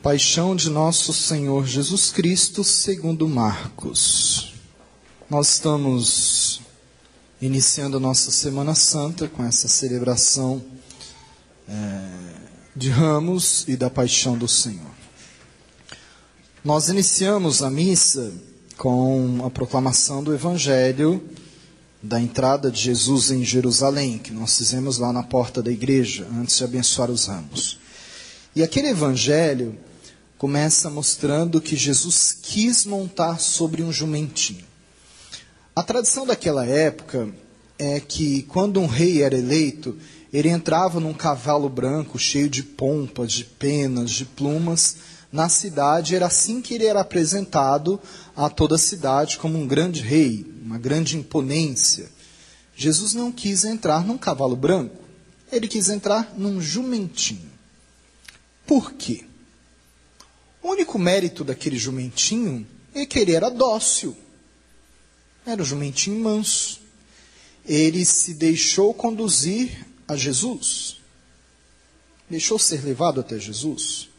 Paixão de nosso Senhor Jesus Cristo segundo Marcos. Nós estamos iniciando a nossa Semana Santa com essa celebração de Ramos e da Paixão do Senhor. Nós iniciamos a missa com a proclamação do Evangelho da entrada de Jesus em Jerusalém, que nós fizemos lá na porta da igreja, antes de abençoar os ramos. E aquele Evangelho começa mostrando que Jesus quis montar sobre um jumentinho. A tradição daquela época é que quando um rei era eleito, ele entrava num cavalo branco cheio de pompas, de penas, de plumas, na cidade. Era assim que ele era apresentado a toda a cidade como um grande rei, uma grande imponência. Jesus não quis entrar num cavalo branco, ele quis entrar num jumentinho. Por quê? O único mérito daquele jumentinho é que ele era dócil. Era um jumentinho manso. Ele se deixou conduzir a Jesus. Deixou ser levado até Jesus.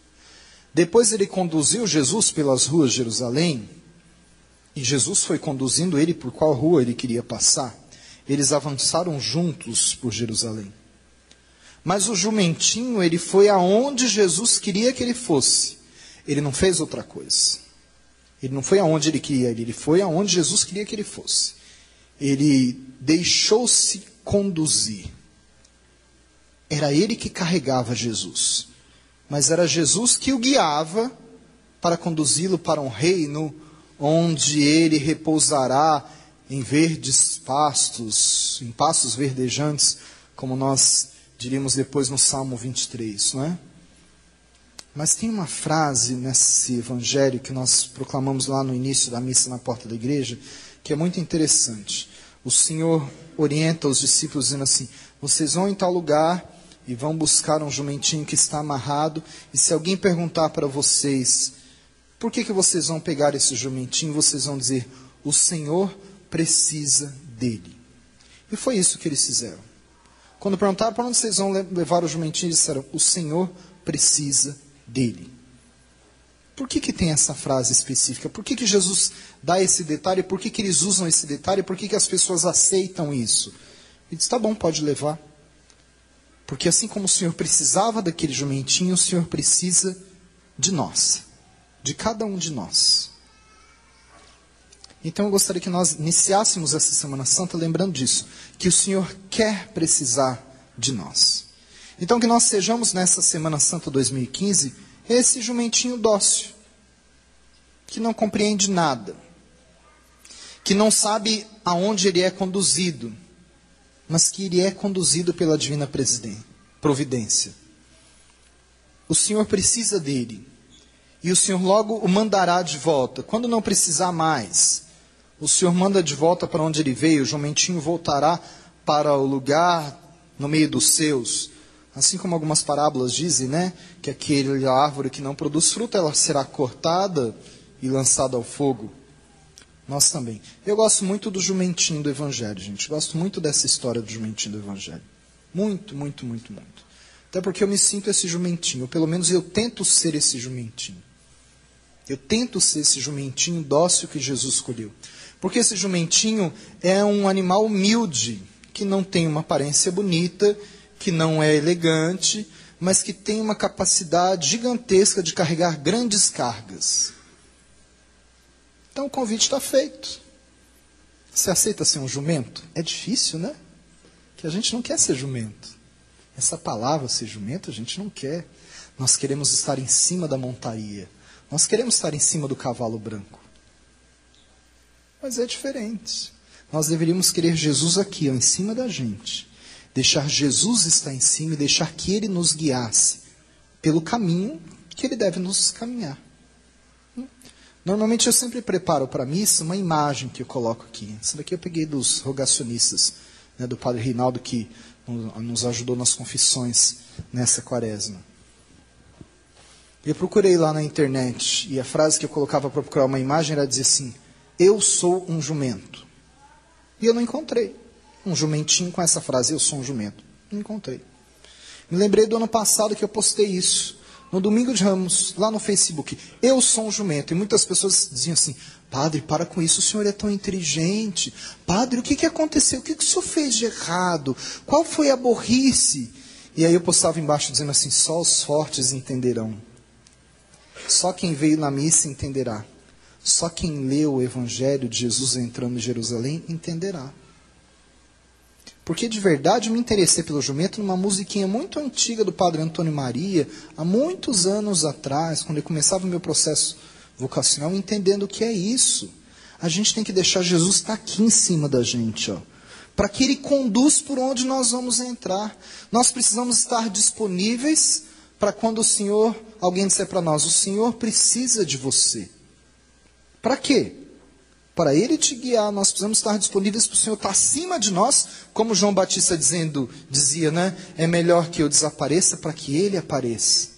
Depois ele conduziu Jesus pelas ruas de Jerusalém. E Jesus foi conduzindo ele por qual rua ele queria passar. Eles avançaram juntos por Jerusalém. Mas o jumentinho, ele foi aonde Jesus queria que ele fosse. Ele não fez outra coisa. Ele não foi aonde ele queria ir, ele foi aonde Jesus queria que ele fosse. Ele deixou-se conduzir. Era ele que carregava Jesus. Mas era Jesus que o guiava para conduzi-lo para um reino onde ele repousará em verdes pastos, em pastos verdejantes, como nós diríamos depois no Salmo 23, não é? Mas tem uma frase nesse evangelho que nós proclamamos lá no início da missa na porta da igreja, que é muito interessante. O Senhor orienta os discípulos dizendo assim: vocês vão em tal lugar e vão buscar um jumentinho que está amarrado, e se alguém perguntar para vocês, por que vocês vão pegar esse jumentinho, vocês vão dizer, o Senhor precisa dele. E foi isso que eles fizeram. Quando perguntaram para onde vocês vão levar o jumentinho, eles disseram, o Senhor precisa dele. Por que tem essa frase específica? Por que Jesus dá esse detalhe? Por que eles usam esse detalhe? Por que as pessoas aceitam isso? Ele diz, tá bom, pode levar. Porque assim como o Senhor precisava daquele jumentinho, o Senhor precisa de nós. De cada um de nós. Então eu gostaria que nós iniciássemos essa Semana Santa lembrando disso. Que o Senhor quer precisar de nós. Então que nós sejamos nessa Semana Santa 2015, esse jumentinho dócil, que não compreende nada, que não sabe aonde ele é conduzido, mas que ele é conduzido pela divina providência. O Senhor precisa dele, e o Senhor logo o mandará de volta. Quando não precisar mais, o Senhor manda de volta para onde ele veio, o jumentinho voltará para o lugar no meio dos seus. Assim como algumas parábolas dizem, né, que aquele árvore que não produz fruto, ela será cortada e lançada ao fogo. Nós também. Eu gosto muito do jumentinho do Evangelho, gente. Gosto muito dessa história do jumentinho do Evangelho. Muito, muito, muito, muito. Até porque eu me sinto esse jumentinho. Ou pelo menos eu tento ser esse jumentinho. Eu tento ser esse jumentinho dócil que Jesus escolheu. Porque esse jumentinho é um animal humilde, que não tem uma aparência bonita, que não é elegante, mas que tem uma capacidade gigantesca de carregar grandes cargas. Então o convite está feito. Você aceita ser um jumento? É difícil, né? Que a gente não quer ser jumento. Essa palavra, ser jumento, a gente não quer. Nós queremos estar em cima da montaria. Nós queremos estar em cima do cavalo branco. Mas é diferente. Nós deveríamos querer Jesus aqui, ó, em cima da gente. Deixar Jesus estar em cima e deixar que Ele nos guiasse pelo caminho que Ele deve nos caminhar. Normalmente eu sempre preparo para a missa uma imagem que eu coloco aqui. Essa daqui eu peguei dos rogacionistas, né, do Padre Reinaldo, que nos ajudou nas confissões nessa quaresma. Eu procurei lá na internet, e a frase que eu colocava para procurar uma imagem era dizer assim, eu sou um jumento. E eu não encontrei um jumentinho com essa frase, eu sou um jumento. Não encontrei. Me lembrei do ano passado que eu postei isso No domingo de Ramos, lá no Facebook, eu sou um jumento. E muitas pessoas diziam assim, padre, para com isso, o senhor é tão inteligente. Padre, o que aconteceu? O que o senhor fez de errado? Qual foi a burrice? E aí eu postava embaixo dizendo assim, só os fortes entenderão. Só quem veio na missa entenderá. Só quem leu o Evangelho de Jesus entrando em Jerusalém entenderá. Porque de verdade eu me interessei pelo jumento numa musiquinha muito antiga do Padre Antônio Maria, há muitos anos atrás, quando eu começava o meu processo vocacional, entendendo o que é isso. A gente tem que deixar Jesus estar aqui em cima da gente, para que Ele conduz por onde nós vamos entrar. Nós precisamos estar disponíveis para quando alguém disser para nós, o Senhor precisa de você. Para quê? Para Ele te guiar, nós precisamos estar disponíveis para o Senhor estar acima de nós, como João Batista dizia, né? É melhor que eu desapareça para que Ele apareça.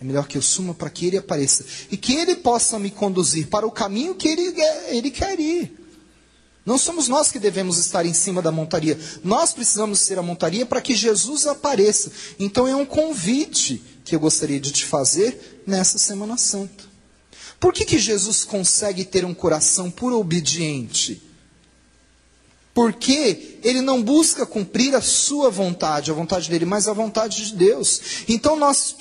É melhor que eu suma para que Ele apareça. E que Ele possa me conduzir para o caminho que Ele quer ir. Não somos nós que devemos estar em cima da montaria. Nós precisamos ser a montaria para que Jesus apareça. Então é um convite que eu gostaria de te fazer nessa Semana Santa. Por que Jesus consegue ter um coração puro obediente? Porque Ele não busca cumprir a sua vontade, a vontade dele, mas a vontade de Deus. Então nós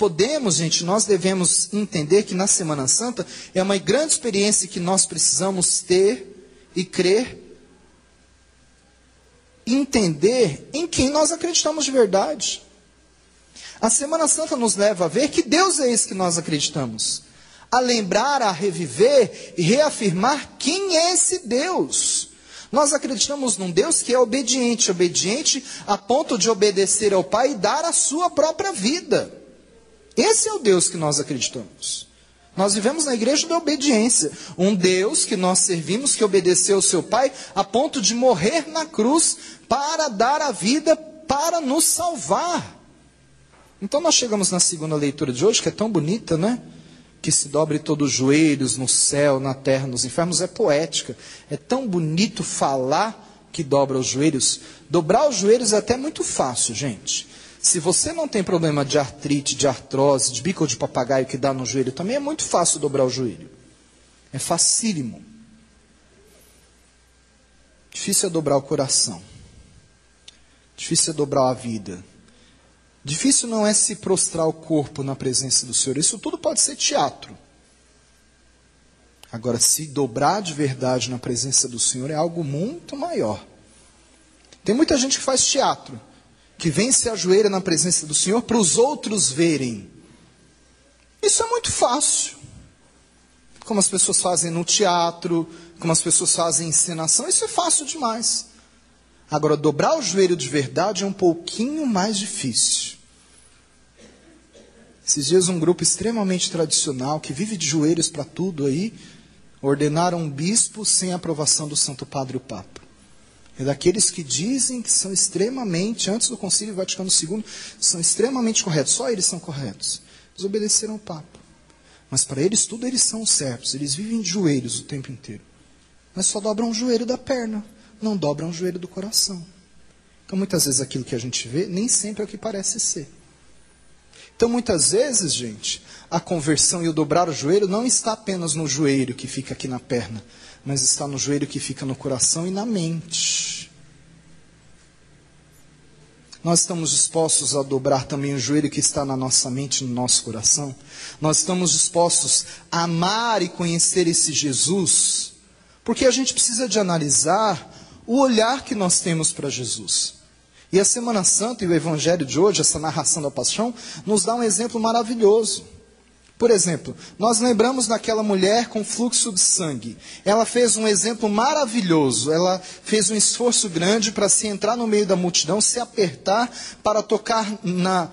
devemos entender que na Semana Santa é uma grande experiência que nós precisamos ter e crer, entender em quem nós acreditamos de verdade. A Semana Santa nos leva a ver que Deus é esse que nós acreditamos. A lembrar, a reviver e reafirmar quem é esse Deus. Nós acreditamos num Deus que é obediente a ponto de obedecer ao Pai e dar a sua própria vida. Esse é o Deus que nós acreditamos. Nós vivemos na igreja da obediência. Um Deus que nós servimos, que obedeceu ao seu Pai a ponto de morrer na cruz para dar a vida, para nos salvar. Então nós chegamos na segunda leitura de hoje, que é tão bonita, né? Que se dobre todos os joelhos no céu, na terra, nos infernos, é poética. É tão bonito falar que dobra os joelhos. Dobrar os joelhos é até muito fácil, gente. Se você não tem problema de artrite, de artrose, de bico de papagaio que dá no joelho, também é muito fácil dobrar o joelho. É facílimo. Difícil é dobrar o coração. Difícil é dobrar a vida. Difícil não é se prostrar o corpo na presença do Senhor. Isso tudo pode ser teatro. Agora, se dobrar de verdade na presença do Senhor é algo muito maior. Tem muita gente que faz teatro, que vem se ajoelha na presença do Senhor para os outros verem. Isso é muito fácil. Como as pessoas fazem no teatro, como as pessoas fazem em encenação, isso é fácil demais. Agora, dobrar o joelho de verdade é um pouquinho mais difícil. Esses dias um grupo extremamente tradicional, que vive de joelhos para tudo aí, ordenaram um bispo sem aprovação do Santo Padre o Papa. É daqueles que dizem que são extremamente, antes do Concílio Vaticano II, são extremamente corretos. Só eles são corretos. Eles obedeceram ao Papa. Mas para eles tudo eles são servos. Eles vivem de joelhos o tempo inteiro. Mas só dobram o joelho da perna. Não dobram o joelho do coração. Então muitas vezes aquilo que a gente vê nem sempre é o que parece ser. Então muitas vezes, gente, a conversão e o dobrar o joelho não está apenas no joelho que fica aqui na perna, mas está no joelho que fica no coração e na mente. Nós estamos dispostos a dobrar também o joelho que está na nossa mente e no nosso coração. Nós estamos dispostos a amar e conhecer esse Jesus, porque a gente precisa de analisar o olhar que nós temos para Jesus. E a Semana Santa e o Evangelho de hoje, essa narração da paixão, nos dá um exemplo maravilhoso. Por exemplo, nós lembramos daquela mulher com fluxo de sangue. Ela fez um exemplo maravilhoso. Ela fez um esforço grande para se entrar no meio da multidão, se apertar para tocar na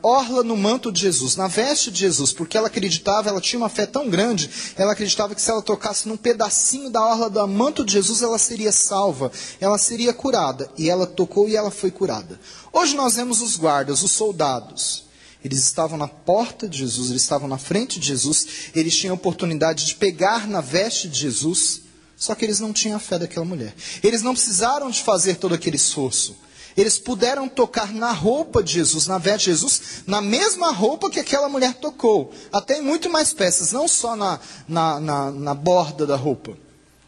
orla, no manto de Jesus, na veste de Jesus, porque ela acreditava, ela tinha uma fé tão grande, ela acreditava que se ela tocasse num pedacinho da orla do manto de Jesus, ela seria salva, ela seria curada, e ela tocou e ela foi curada. Hoje nós vemos os guardas, os soldados, eles estavam na porta de Jesus, eles estavam na frente de Jesus, eles tinham a oportunidade de pegar na veste de Jesus, só que eles não tinham a fé daquela mulher, eles não precisaram de fazer todo aquele esforço. Eles puderam tocar na roupa de Jesus, na veste de Jesus, na mesma roupa que aquela mulher tocou. Até em muito mais peças, não só na borda da roupa.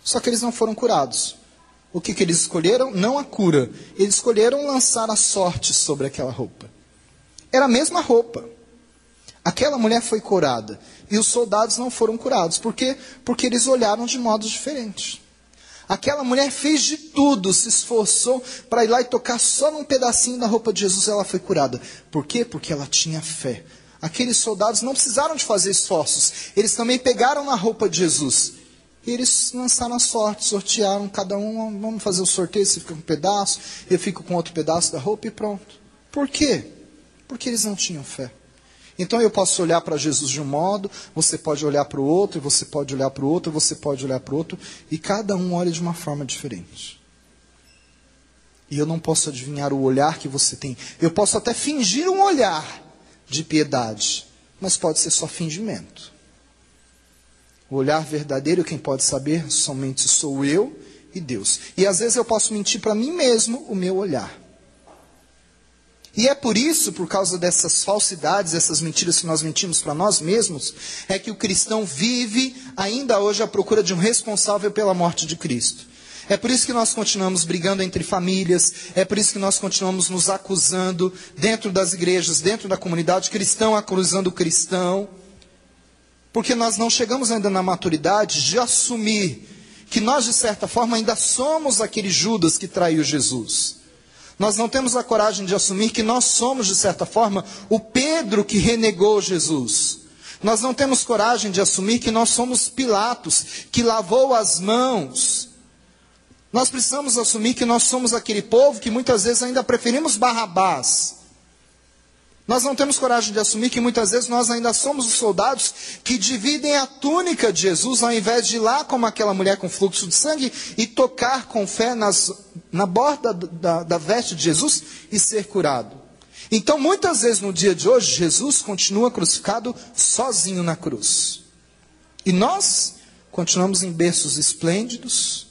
Só que eles não foram curados. O que eles escolheram? Não a cura. Eles escolheram lançar a sorte sobre aquela roupa. Era a mesma roupa. Aquela mulher foi curada. E os soldados não foram curados. Por quê? Porque eles olharam de modos diferentes. Aquela mulher fez de tudo, se esforçou para ir lá e tocar só num pedacinho da roupa de Jesus, ela foi curada. Por quê? Porque ela tinha fé. Aqueles soldados não precisaram de fazer esforços. Eles também pegaram na roupa de Jesus. E eles lançaram a sorte, sortearam cada um, vamos fazer o sorteio, você fica com um pedaço, eu fico com outro pedaço da roupa e pronto. Por quê? Porque eles não tinham fé. Então eu posso olhar para Jesus de um modo, você pode olhar para o outro, e você pode olhar para o outro, você pode olhar para o outro, e cada um olha de uma forma diferente. E eu não posso adivinhar o olhar que você tem. Eu posso até fingir um olhar de piedade, mas pode ser só fingimento. O olhar verdadeiro, quem pode saber, somente sou eu e Deus. E às vezes eu posso mentir para mim mesmo o meu olhar. E é por isso, por causa dessas falsidades, essas mentiras que nós mentimos para nós mesmos, é que o cristão vive ainda hoje à procura de um responsável pela morte de Cristo. É por isso que nós continuamos brigando entre famílias, é por isso que nós continuamos nos acusando dentro das igrejas, dentro da comunidade, cristão acusando cristão. Porque nós não chegamos ainda na maturidade de assumir que nós, de certa forma, ainda somos aquele Judas que traiu Jesus. Nós não temos a coragem de assumir que nós somos, de certa forma, o Pedro que renegou Jesus. Nós não temos coragem de assumir que nós somos Pilatos, que lavou as mãos. Nós precisamos assumir que nós somos aquele povo que muitas vezes ainda preferimos Barrabás. Nós não temos coragem de assumir que muitas vezes nós ainda somos os soldados que dividem a túnica de Jesus, ao invés de ir lá como aquela mulher com fluxo de sangue e tocar com fé na borda da veste de Jesus e ser curado. Então muitas vezes no dia de hoje, Jesus continua crucificado sozinho na cruz. E nós continuamos em berços esplêndidos,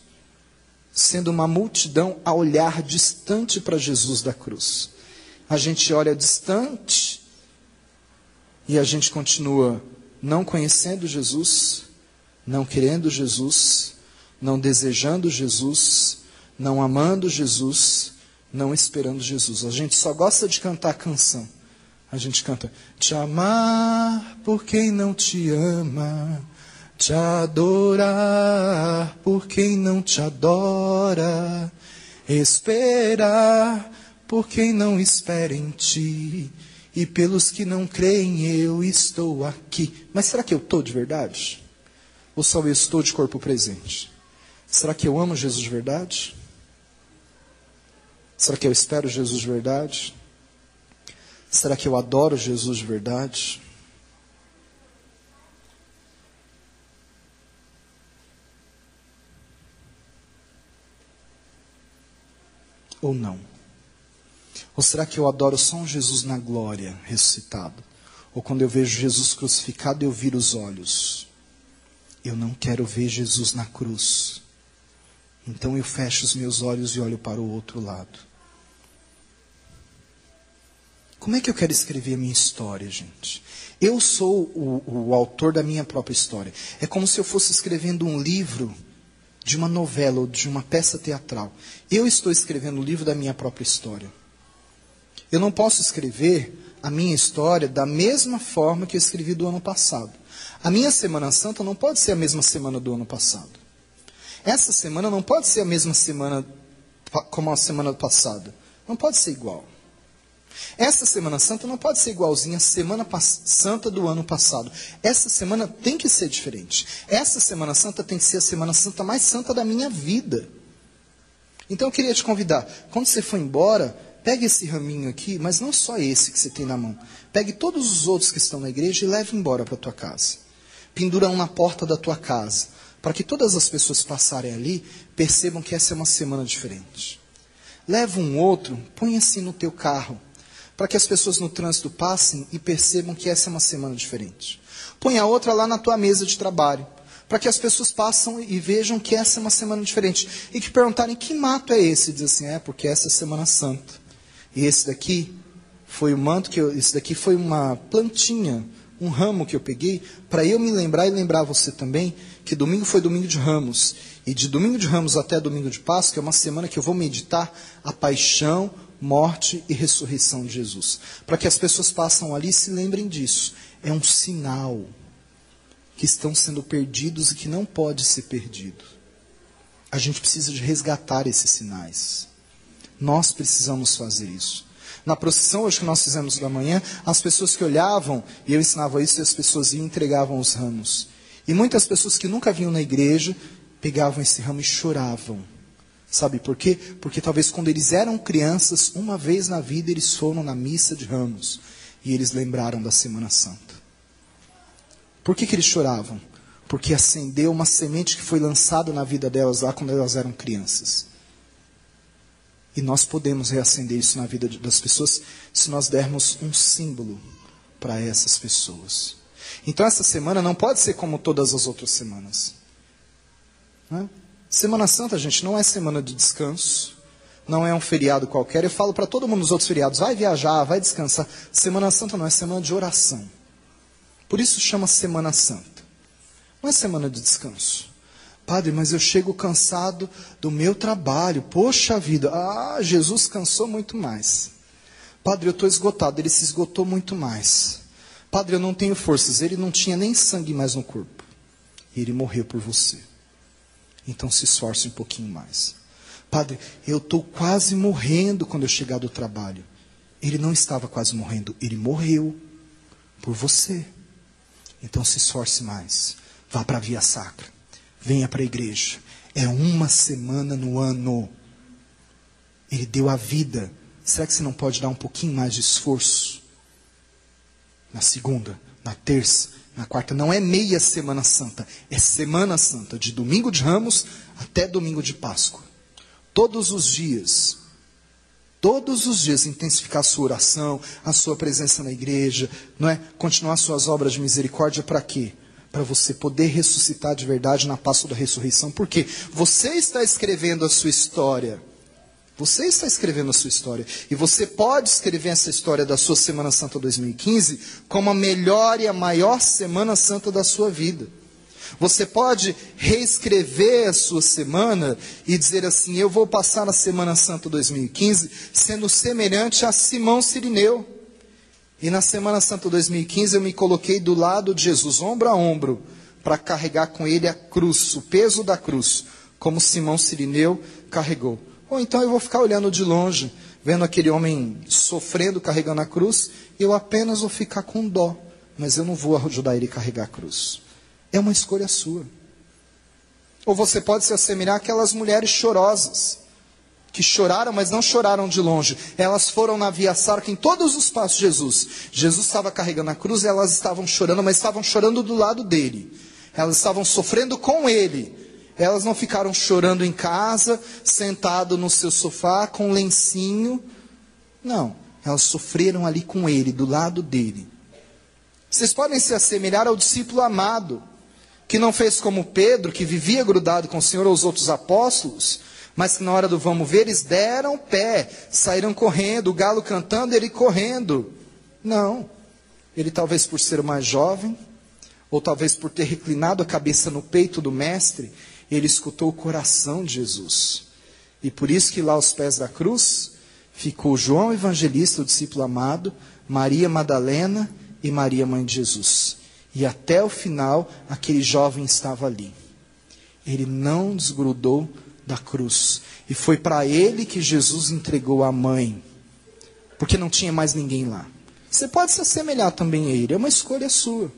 sendo uma multidão a olhar distante para Jesus da cruz. A gente olha distante e a gente continua não conhecendo Jesus, não querendo Jesus, não desejando Jesus, não amando Jesus, não esperando Jesus. A gente só gosta de cantar canção. A gente canta: te amar por quem não te ama, te adorar por quem não te adora, esperar por quem não espera em ti, e pelos que não creem eu estou aqui. Mas será que eu estou de verdade? Ou só eu estou de corpo presente? Será que eu amo Jesus de verdade? Será que eu espero Jesus de verdade? Será que eu adoro Jesus de verdade? Ou não? Ou será que eu adoro só um Jesus na glória, ressuscitado? Ou quando eu vejo Jesus crucificado, eu viro os olhos? Eu não quero ver Jesus na cruz. Então eu fecho os meus olhos e olho para o outro lado. Como é que eu quero escrever a minha história, gente? Eu sou o autor da minha própria história. É como se eu fosse escrevendo um livro de uma novela ou de uma peça teatral. Eu estou escrevendo o livro da minha própria história. Eu não posso escrever a minha história da mesma forma que eu escrevi do ano passado. A minha Semana Santa não pode ser a mesma semana do ano passado. Essa semana não pode ser a mesma semana como a semana passada. Não pode ser igual. Essa Semana Santa não pode ser igualzinha à Semana Santa do ano passado. Essa semana tem que ser diferente. Essa Semana Santa tem que ser a Semana Santa mais santa da minha vida. Então eu queria te convidar, quando você for embora, pegue esse raminho aqui, mas não só esse que você tem na mão. Pegue todos os outros que estão na igreja e leve embora para a tua casa. Pendura um na porta da tua casa, para que todas as pessoas que passarem ali percebam que essa é uma semana diferente. Leva um outro, põe assim no teu carro, para que as pessoas no trânsito passem e percebam que essa é uma semana diferente. Põe a outra lá na tua mesa de trabalho, para que as pessoas passem e vejam que essa é uma semana diferente. E que perguntarem: que mato é esse? E diz assim: porque essa é Semana Santa. E esse daqui foi o manto esse daqui foi uma plantinha, um ramo que eu peguei, para eu me lembrar e lembrar você também, que domingo foi domingo de Ramos. E de domingo de Ramos até domingo de Páscoa é uma semana que eu vou meditar a paixão, morte e ressurreição de Jesus. Para que as pessoas passam ali e se lembrem disso. É um sinal que estão sendo perdidos e que não pode ser perdido. A gente precisa de resgatar esses sinais. Nós precisamos fazer isso. Na procissão hoje que nós fizemos da manhã, as pessoas que olhavam, e eu ensinava isso, e as pessoas iam e entregavam os ramos. E muitas pessoas que nunca vinham na igreja, pegavam esse ramo e choravam. Sabe por quê? Porque talvez quando eles eram crianças, uma vez na vida eles foram na missa de Ramos. E eles lembraram da Semana Santa. Por que eles choravam? Porque acendeu uma semente que foi lançada na vida delas lá quando elas eram crianças. E nós podemos reacender isso na vida das pessoas se nós dermos um símbolo para essas pessoas. Então essa semana não pode ser como todas as outras semanas. Né? Semana Santa, gente, não é semana de descanso. Não é um feriado qualquer. Eu falo para todo mundo nos outros feriados, vai viajar, vai descansar. Semana Santa não é semana de oração. Por isso chama Semana Santa. Não é semana de descanso. Padre, mas eu chego cansado do meu trabalho. Poxa vida, Jesus cansou muito mais. Padre, eu estou esgotado. Ele se esgotou muito mais. Padre, eu não tenho forças. Ele não tinha nem sangue mais no corpo. E ele morreu por você. Então se esforce um pouquinho mais. Padre, eu estou quase morrendo quando eu chegar do trabalho. Ele não estava quase morrendo. Ele morreu por você. Então se esforce mais. Vá para a Via Sacra. Venha para a igreja. É uma semana no ano. Ele deu a vida. Será que você não pode dar um pouquinho mais de esforço? Na segunda, na terça, na quarta. Não é meia Semana Santa. É Semana Santa. De domingo de Ramos até domingo de Páscoa. Todos os dias. Todos os dias intensificar a sua oração, a sua presença na igreja. Não é? Continuar suas obras de misericórdia para quê? Para você poder ressuscitar de verdade na Páscoa da ressurreição. Porque você está escrevendo a sua história. Você está escrevendo a sua história. E você pode escrever essa história da sua Semana Santa 2015 como a melhor e a maior Semana Santa da sua vida. Você pode reescrever a sua semana e dizer assim, eu vou passar a Semana Santa 2015 sendo semelhante a Simão Cirineu. E na Semana Santa 2015 eu me coloquei do lado de Jesus, ombro a ombro, para carregar com ele a cruz, o peso da cruz, como Simão Cirineu carregou. Ou então eu vou ficar olhando de longe, vendo aquele homem sofrendo, carregando a cruz, e eu apenas vou ficar com dó, mas eu não vou ajudar ele a carregar a cruz. É uma escolha sua. Ou você pode se assemelhar àquelas mulheres chorosas, que choraram, mas não choraram de longe. Elas foram na Via Sacra em todos os passos de Jesus. Jesus estava carregando a cruz e elas estavam chorando, mas estavam chorando do lado dele. Elas estavam sofrendo com ele. Elas não ficaram chorando em casa, sentado no seu sofá, com um lencinho. Não, elas sofreram ali com ele, do lado dele. Vocês podem se assemelhar ao discípulo amado, que não fez como Pedro, que vivia grudado com o Senhor ou os outros apóstolos, mas que na hora do vamos ver, eles deram pé, saíram correndo, o galo cantando, ele correndo. Não, ele talvez por ser mais jovem, ou talvez por ter reclinado a cabeça no peito do mestre, ele escutou o coração de Jesus. E por isso que lá aos pés da cruz, ficou João Evangelista, o discípulo amado, Maria Madalena e Maria, mãe de Jesus. E até o final, aquele jovem estava ali. Ele não desgrudou da cruz. E foi para ele que Jesus entregou a mãe. Porque não tinha mais ninguém lá. Você pode se assemelhar também a ele. É uma escolha sua.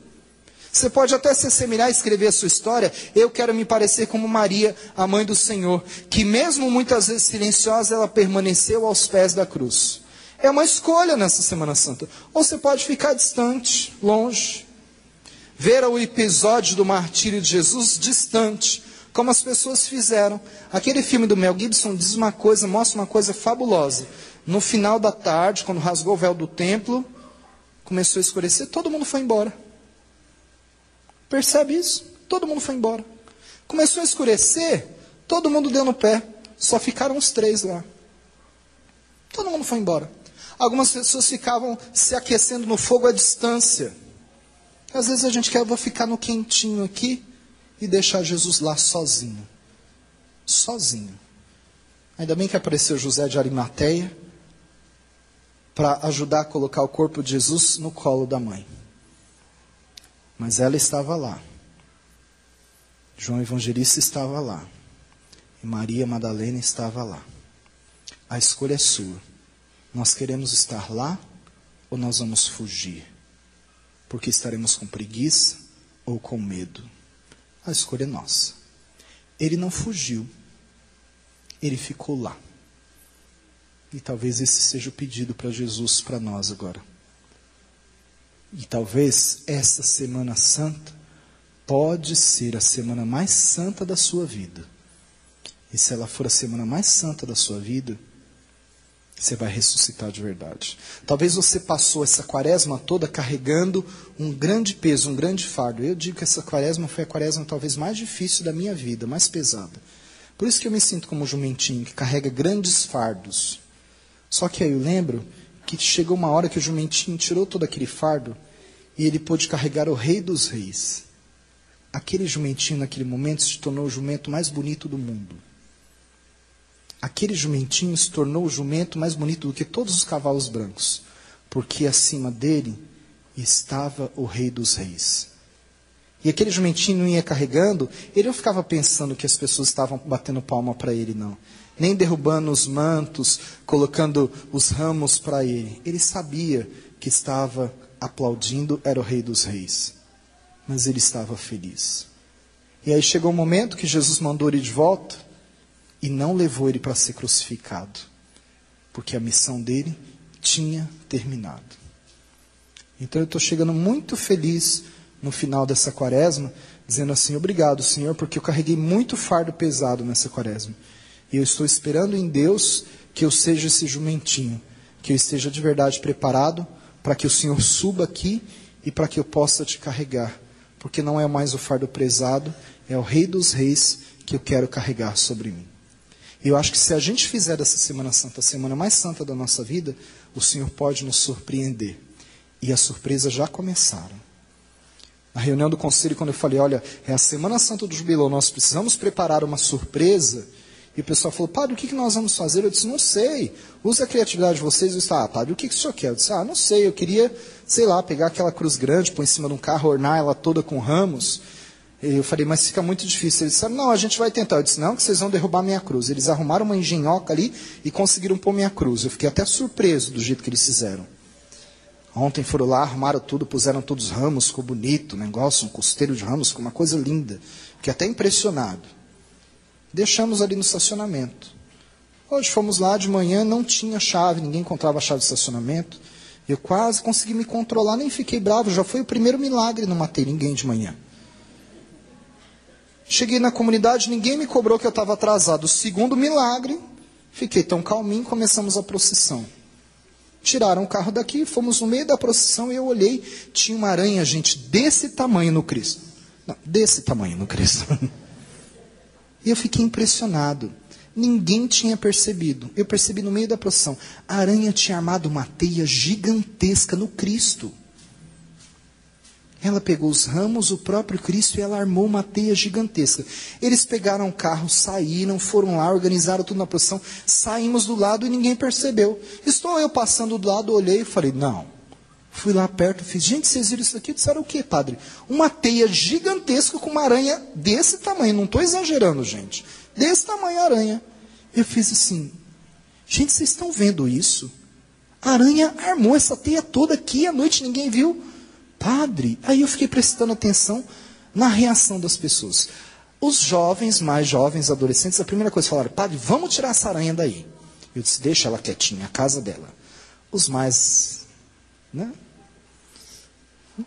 Você pode até se assemelhar e escrever a sua história. Eu quero me parecer como Maria, a mãe do Senhor. Que mesmo muitas vezes silenciosa, ela permaneceu aos pés da cruz. É uma escolha nessa Semana Santa. Ou você pode ficar distante, longe. Ver o episódio do martírio de Jesus distante, como as pessoas fizeram. Aquele filme do Mel Gibson diz uma coisa, mostra uma coisa fabulosa. No final da tarde, quando rasgou o véu do templo, começou a escurecer, todo mundo foi embora. Percebe isso? Todo mundo foi embora. Começou a escurecer, todo mundo deu no pé. Só ficaram os 3 lá. Todo mundo foi embora. Algumas pessoas ficavam se aquecendo no fogo à distância. Às vezes a gente quer, eu vou ficar no quentinho aqui e deixar Jesus lá sozinho. Sozinho. Ainda bem que apareceu José de Arimateia para ajudar a colocar o corpo de Jesus no colo da mãe. Mas ela estava lá. João Evangelista estava lá. E Maria Madalena estava lá. A escolha é sua. Nós queremos estar lá ou nós vamos fugir? Porque estaremos com preguiça ou com medo? A escolha é nossa. Ele não fugiu. Ele ficou lá. E talvez esse seja o pedido para Jesus, para nós agora. E talvez essa Semana Santa pode ser a semana mais santa da sua vida. E se ela for a semana mais santa da sua vida, você vai ressuscitar de verdade. Talvez você passou essa quaresma toda carregando um grande peso, um grande fardo. Eu digo que essa quaresma foi a quaresma talvez mais difícil da minha vida, mais pesada. Por isso que eu me sinto como um jumentinho que carrega grandes fardos. Só que aí eu lembro que chegou uma hora que o jumentinho tirou todo aquele fardo e ele pôde carregar o Rei dos Reis. Aquele jumentinho naquele momento se tornou o jumento mais bonito do mundo. Aquele jumentinho se tornou o jumento mais bonito do que todos os cavalos brancos, porque acima dele estava o Rei dos Reis. E aquele jumentinho não ia carregando, ele não ficava pensando que as pessoas estavam batendo palma para ele, não. Nem derrubando os mantos, colocando os ramos para ele. Ele sabia que estava aplaudindo, era o Rei dos Reis. Mas ele estava feliz. E aí chegou um momento que Jesus mandou ele de volta e não levou ele para ser crucificado, porque a missão dele tinha terminado. Então eu estou chegando muito feliz no final dessa quaresma, dizendo assim, obrigado, Senhor, porque eu carreguei muito fardo pesado nessa quaresma. E eu estou esperando em Deus que eu seja esse jumentinho, que eu esteja de verdade preparado para que o Senhor suba aqui e para que eu possa te carregar. Porque não é mais o fardo pesado, é o Rei dos Reis que eu quero carregar sobre mim. E eu acho que se a gente fizer dessa Semana Santa a semana mais santa da nossa vida, o Senhor pode nos surpreender. E as surpresas já começaram. Na reunião do conselho, quando eu falei, olha, é a Semana Santa do Jubileu, nós precisamos preparar uma surpresa. E o pessoal falou, padre, o que nós vamos fazer? Eu disse, não sei. Use a criatividade de vocês. Eu disse, padre, o que o senhor quer? Eu disse, não sei, eu queria, sei lá, pegar aquela cruz grande, pôr em cima de um carro, ornar ela toda com ramos. E eu falei, mas fica muito difícil. Eles disseram, não, a gente vai tentar. Eu disse, não, que vocês vão derrubar minha cruz. Eles arrumaram uma engenhoca ali e conseguiram pôr minha cruz. Eu fiquei até surpreso do jeito que eles fizeram. Ontem foram lá, arrumaram tudo, puseram todos os ramos, ficou bonito, negócio, um costeiro de ramos, ficou uma coisa linda. Fiquei até impressionado. Deixamos ali no estacionamento. Hoje fomos lá de manhã, não tinha chave, ninguém encontrava a chave de estacionamento. Eu quase consegui me controlar, nem fiquei bravo, já foi o primeiro milagre, não matei ninguém de manhã. Cheguei na comunidade, ninguém me cobrou que eu estava atrasado. O segundo milagre, fiquei tão calminho, começamos a procissão. Tiraram o carro daqui, fomos no meio da procissão e eu olhei, tinha uma aranha, gente, desse tamanho no Cristo. Não, desse tamanho no Cristo. E eu fiquei impressionado. Ninguém tinha percebido. Eu percebi no meio da procissão. A aranha tinha armado uma teia gigantesca no Cristo. Ela pegou os ramos, o próprio Cristo, e ela armou uma teia gigantesca. Eles pegaram o carro, saíram, foram lá, organizaram tudo na procissão. Saímos do lado e ninguém percebeu. Estou eu passando do lado, olhei e falei, não. Fui lá perto, fiz, gente, vocês viram isso aqui? Disseram o quê, padre? Uma teia gigantesca com uma aranha desse tamanho. Não estou exagerando, gente. Desse tamanho a aranha. Eu fiz assim, gente, vocês estão vendo isso? A aranha armou essa teia toda aqui à noite, ninguém viu. Padre, aí eu fiquei prestando atenção na reação das pessoas. Os jovens, mais jovens, adolescentes, a primeira coisa que falaram, padre, vamos tirar essa aranha daí. Eu disse, deixa ela quietinha, a casa dela. Os mais,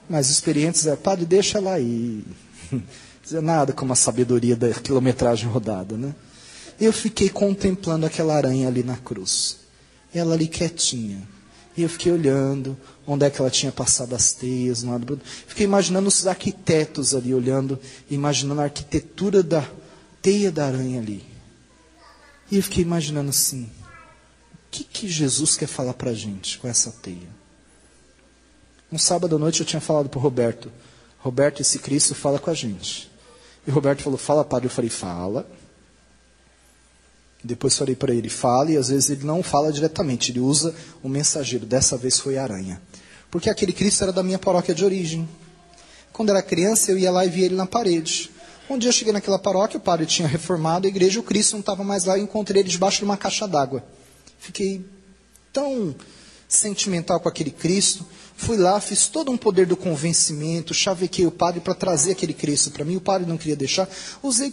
mais experientes, padre, deixa ela aí. Não é nada como a sabedoria da quilometragem rodada, né? Eu fiquei contemplando aquela aranha ali na cruz. Ela ali quietinha. E eu fiquei olhando onde é que ela tinha passado as teias. Fiquei imaginando os arquitetos ali, olhando, imaginando a arquitetura da teia da aranha ali. E eu fiquei imaginando assim, o que Jesus quer falar para a gente com essa teia? Um sábado à noite eu tinha falado para o Roberto, Roberto, esse Cristo fala com a gente. E o Roberto falou, fala, padre. Eu falei, fala. Depois falei para ele, fala, e às vezes ele não fala diretamente, ele usa o mensageiro. Dessa vez foi a aranha. Porque aquele Cristo era da minha paróquia de origem. Quando era criança, eu ia lá e via ele na parede. Um dia eu cheguei naquela paróquia, o padre tinha reformado a igreja, o Cristo não estava mais lá, eu encontrei ele debaixo de uma caixa d'água. Fiquei tão sentimental com aquele Cristo. Fui lá, fiz todo um poder do convencimento, chavequei o padre para trazer aquele Cristo para mim, o padre não queria deixar. Usei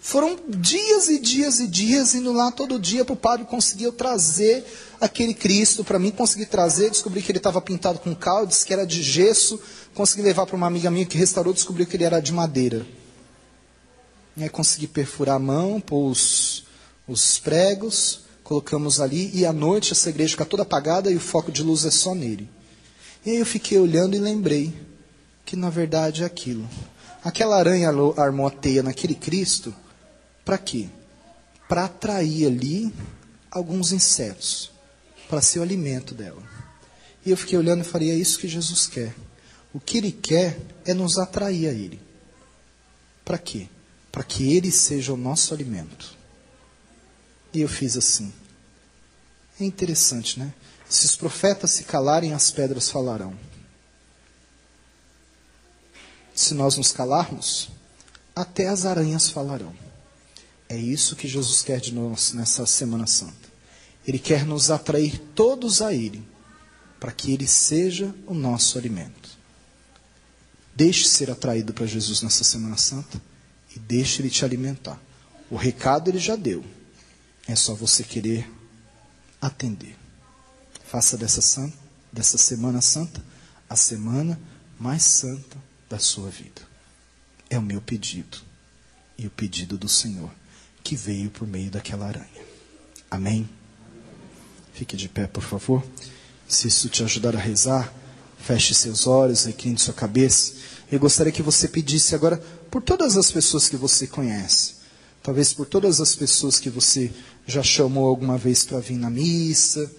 foram dias e dias e dias indo lá todo dia para o padre conseguir trazer aquele Cristo para mim, consegui trazer, descobri que ele estava pintado com cal, disse que era de gesso, consegui levar para uma amiga minha que restaurou, descobri que ele era de madeira. E aí consegui perfurar a mão, pôr os pregos, colocamos ali, e à noite essa igreja fica toda apagada e o foco de luz é só nele. E aí eu fiquei olhando e lembrei que na verdade é aquilo. Aquela aranha armou a teia naquele Cristo, para quê? Para atrair ali alguns insetos, para ser o alimento dela. E eu fiquei olhando e falei, é isso que Jesus quer. O que Ele quer é nos atrair a Ele. Para quê? Para que Ele seja o nosso alimento. E eu fiz assim. É interessante, né? Se os profetas se calarem, as pedras falarão. Se nós nos calarmos, até as aranhas falarão. É isso que Jesus quer de nós nessa Semana Santa. Ele quer nos atrair todos a Ele, para que Ele seja o nosso alimento. Deixe ser atraído para Jesus nessa Semana Santa e deixe Ele te alimentar. O recado Ele já deu. É só você querer atender. Faça dessa Semana Santa a semana mais santa da sua vida. É o meu pedido e o pedido do Senhor, que veio por meio daquela aranha. Amém? Fique de pé, por favor. Se isso te ajudar a rezar, feche seus olhos, recline sua cabeça. Eu gostaria que você pedisse agora por todas as pessoas que você conhece. Talvez por todas as pessoas que você já chamou alguma vez para vir na missa.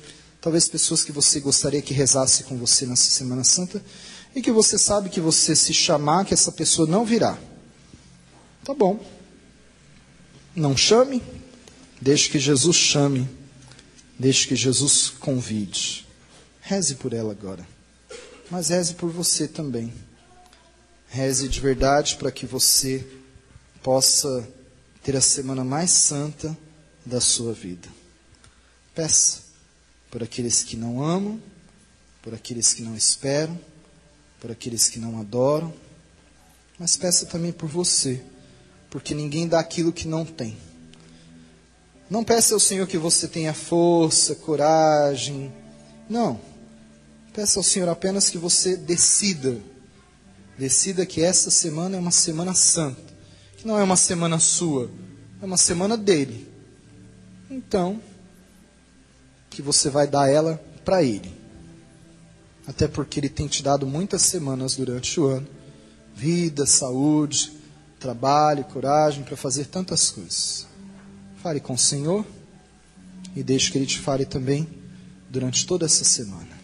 Talvez pessoas que você gostaria que rezasse com você nessa Semana Santa. E que você sabe que você se chamar, que essa pessoa não virá. Tá bom. Não chame. Deixe que Jesus chame. Deixe que Jesus convide. Reze por ela agora. Mas reze por você também. Reze de verdade para que você possa ter a semana mais santa da sua vida. Peça por aqueles que não amam, por aqueles que não esperam, por aqueles que não adoram, mas peça também por você, porque ninguém dá aquilo que não tem. Não peça ao Senhor que você tenha força, coragem, não. Peça ao Senhor apenas que você decida que essa semana é uma semana santa, que não é uma semana sua, é uma semana dele. Então, que você vai dar ela para Ele. Até porque Ele tem te dado muitas semanas durante o ano. Vida, saúde, trabalho, coragem para fazer tantas coisas. Fale com o Senhor e deixe que Ele te fale também durante toda essa semana.